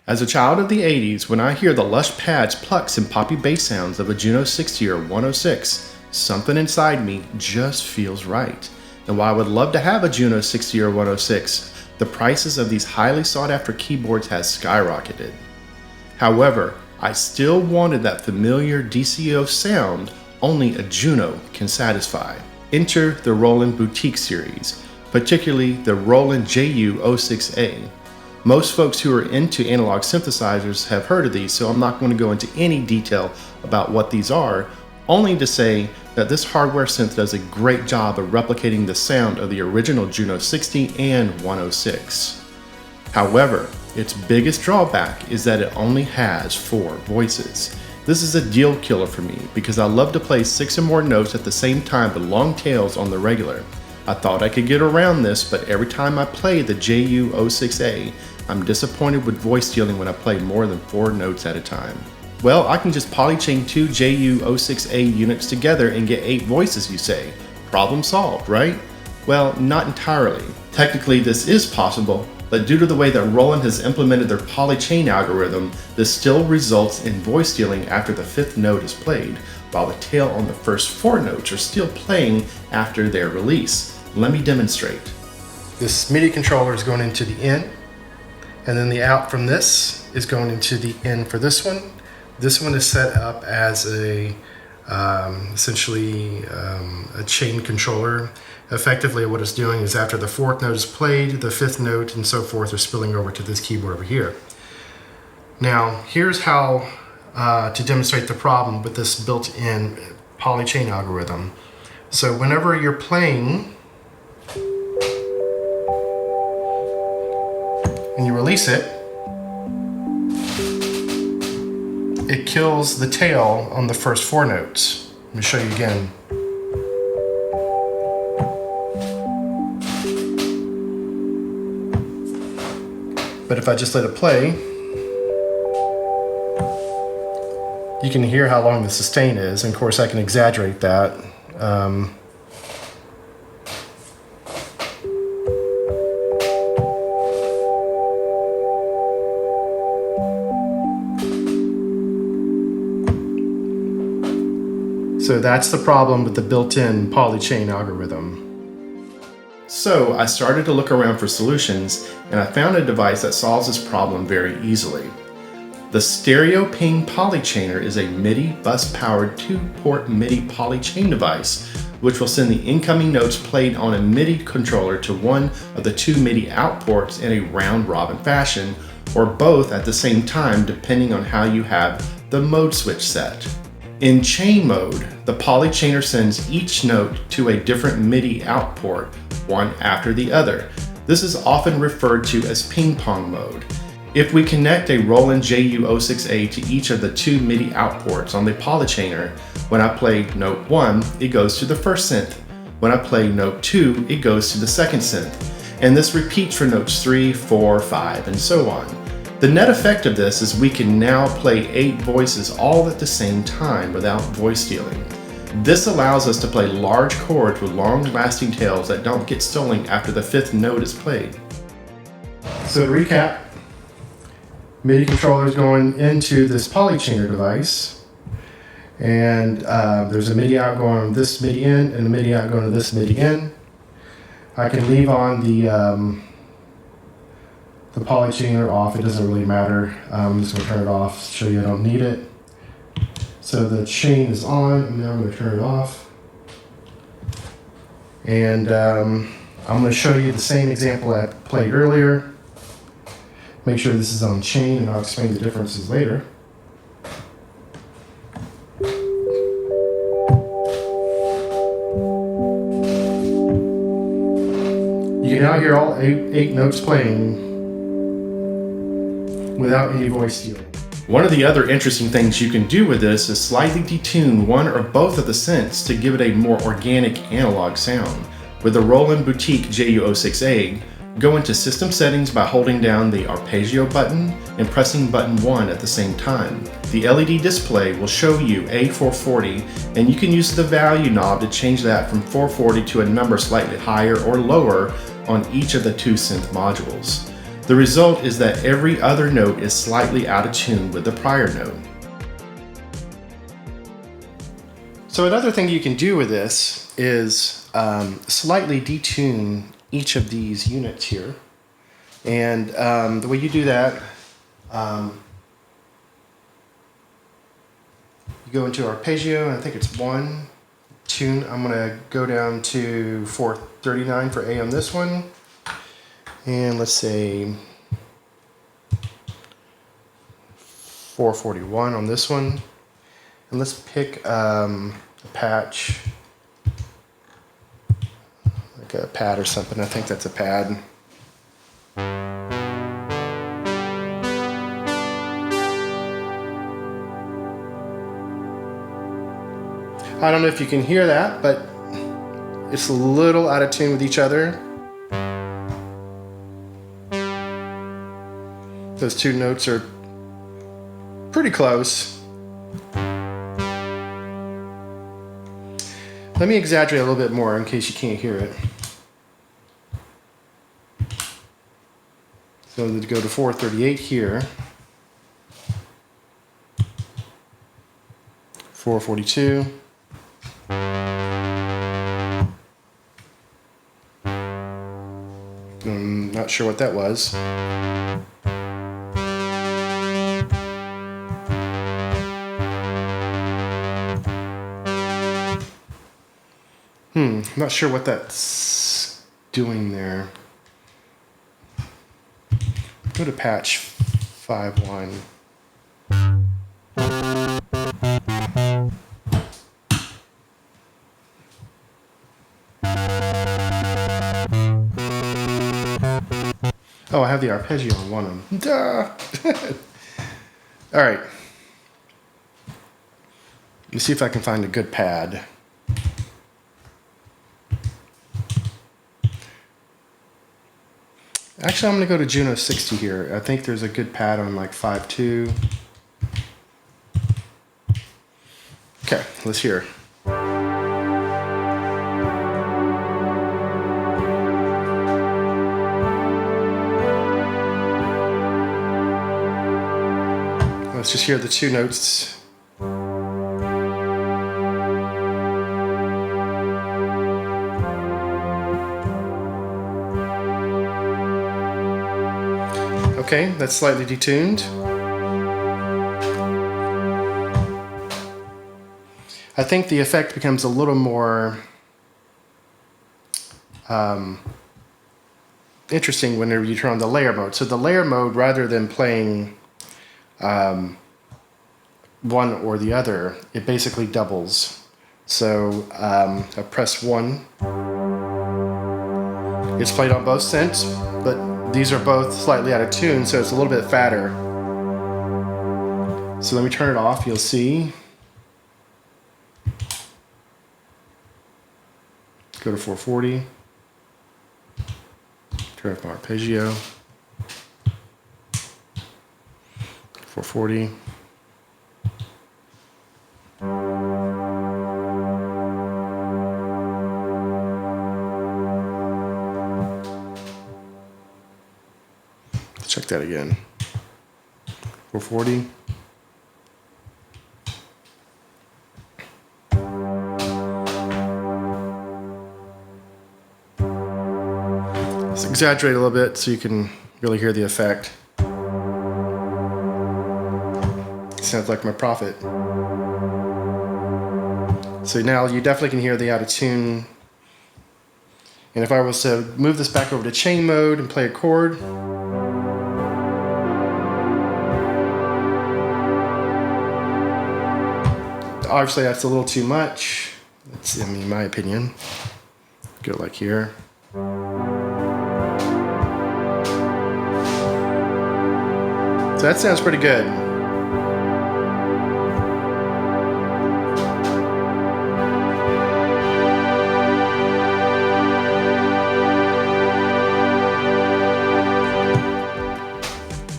As a child of the 80s, when I hear the lush pads, plucks, and poppy bass sounds of a Juno 60 or 106, something inside me just feels right. And while I would love to have a Juno 60 or 106, the prices of these highly sought after keyboards has skyrocketed. However, I still wanted that familiar DCO sound only a Juno can satisfy. Enter the Roland Boutique series, particularly the Roland JU-06A. Most folks who are into analog synthesizers have heard of these, so I'm not going to go into any detail about what these are, only to say that this hardware synth does a great job of replicating the sound of the original Juno 60 and 106. However, its biggest drawback is that it only has 4 voices. This is a deal killer for me because I love to play 6 or more notes at the same time with long tails on the regular. I thought I could get around this, but every time I play the JU-06A, I'm disappointed with voice stealing when I play more than 4 notes at a time. Well, I can just polychain 2 JU-06A units together and get 8 voices, you say. Problem solved, right? Well, not entirely. Technically, this is possible, but due to the way that Roland has implemented their polychain algorithm, this still results in voice stealing after the 5th note is played, while the tail on the first 4 notes are still playing after their release. Let me demonstrate. This MIDI controller is going into the in, and then the out from this is going into the in for this one. This one is set up as a essentially a chain controller. Effectively what it's doing is after the 4th note is played, the 5th note and so forth are spilling over to this keyboard over here. Now here's how to demonstrate the problem with this built-in polychain algorithm. So whenever you're playing and you release it, it kills the tail on the first 4 notes. Let me show you again. But if I just let it play, you can hear how long the sustain is, and of course I can exaggerate that. So that's the problem with the built-in polychain algorithm. So I started to look around for solutions, and I found a device that solves this problem very easily. The StereoPing PolyChainer is a MIDI bus-powered 2-port MIDI polychain device, which will send the incoming notes played on a MIDI controller to one of the 2 MIDI out ports in a round-robin fashion, or both at the same time depending on how you have the mode switch set. In chain mode, the polychainer sends each note to a different MIDI out port, one after the other. This is often referred to as ping pong mode. If we connect a Roland JU-06A to each of the 2 MIDI out ports on the polychainer, when I play note 1, it goes to the first synth. When I play note 2, it goes to the second synth. And this repeats for notes 3, 4, 5, and so on. The net effect of this is we can now play 8 voices all at the same time without voice stealing. This allows us to play large chords with long-lasting tails that don't get stolen after the 5th note is played. So to recap, MIDI controller is going into this polychainer device, and there's a MIDI out going on this MIDI in and a MIDI out going to this MIDI in. I can leave on the polychainer off, it doesn't really matter. I'm just going to turn it off, show you I don't need it. So the chain is on, and now I'm going to turn it off. And I'm going to show you the same example I played earlier. Make sure this is on chain, and I'll explain the differences later. You can now hear all 8 notes playing without any voice stealing. One of the other interesting things you can do with this is slightly detune one or both of the synths to give it a more organic analog sound. With the Roland Boutique JU-06A, go into System Settings by holding down the Arpeggio button and pressing button 1 at the same time. The LED display will show you A440, and you can use the value knob to change that from 440 to a number slightly higher or lower on each of the 2 synth modules. The result is that every other note is slightly out of tune with the prior note. So another thing you can do with this is slightly detune each of these units here. And the way you do that, you go into arpeggio, and I think it's 1 tune. I'm gonna go down to 439 for A on this one. And let's say 441 on this one. And let's pick a patch, like a pad or something. I think that's a pad. I don't know if you can hear that, but it's a little out of tune with each other. Those two notes are pretty close. Let me exaggerate a little bit more in case you can't hear it. So to go to 438 here, 442. I'm not sure what that was. I'm not sure what that's doing there. Go to patch 5.1. Oh, I have the arpeggio on one of them. Duh! All right. Let me see if I can find a good pad. Actually, I'm going to go to Juno 60 here. I think there's a good pad on like 5.2. Okay, let's hear. Let's just hear the two notes. Okay, that's slightly detuned. I think the effect becomes a little more interesting whenever you turn on the layer mode. So the layer mode, rather than playing one or the other, it basically doubles. So I press 1. It's played on both synths, but these are both slightly out of tune, so it's a little bit fatter. So let me turn it off, you'll see. Go to 440. Turn up my arpeggio. 440. Check that again. 440. Let's exaggerate a little bit so you can really hear the effect. Sounds like my Prophet. So now you definitely can hear the out of tune. And if I was to move this back over to chain mode and play a chord, obviously that's a little too much. That's, I mean, in my opinion. Go like here. So that sounds pretty good.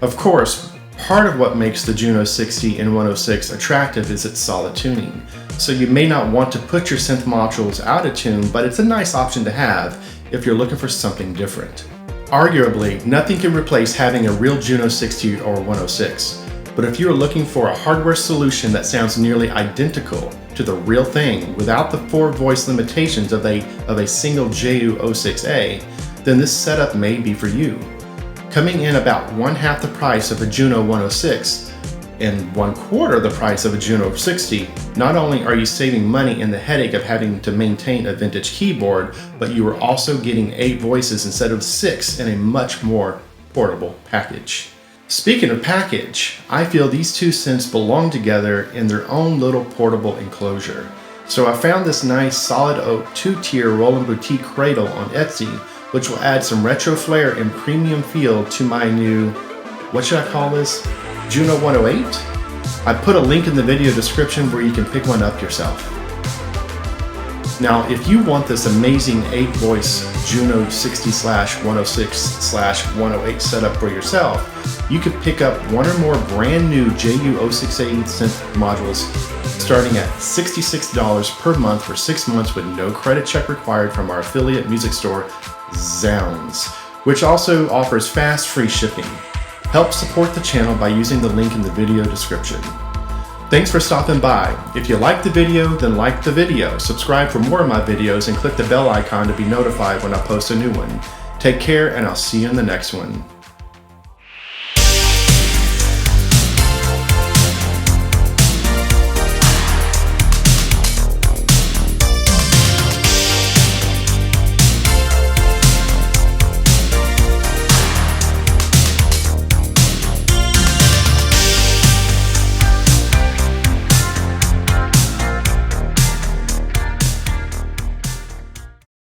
Of course, part of what makes the Juno 60 and 106 attractive is its solid tuning. So you may not want to put your synth modules out of tune, but it's a nice option to have if you're looking for something different. Arguably, nothing can replace having a real Juno 60 or 106, but if you're looking for a hardware solution that sounds nearly identical to the real thing without the 4-voice limitations of a single JU-06A, then this setup may be for you. Coming in about 1/2 the price of a Juno 106 and 1/4 the price of a Juno 60, not only are you saving money and the headache of having to maintain a vintage keyboard, but you are also getting 8 voices instead of 6 in a much more portable package. Speaking of package, I feel these two synths belong together in their own little portable enclosure. So I found this nice solid oak 2-tier Roland Boutique cradle on Etsy, which will add some retro flair and premium feel to my new, what should I call this? Juno 108? I put a link in the video description where you can pick one up yourself. Now, if you want this amazing 8-voice Juno 60/106/108 setup for yourself, you could pick up one or more brand new JU-06A synth modules starting at $66 per month for 6 months with no credit check required from our affiliate music store, Zounds, which also offers fast, free shipping. Help support the channel by using the link in the video description. Thanks for stopping by. If you liked the video, then like the video. Subscribe for more of my videos and click the bell icon to be notified when I post a new one. Take care, and I'll see you in the next one.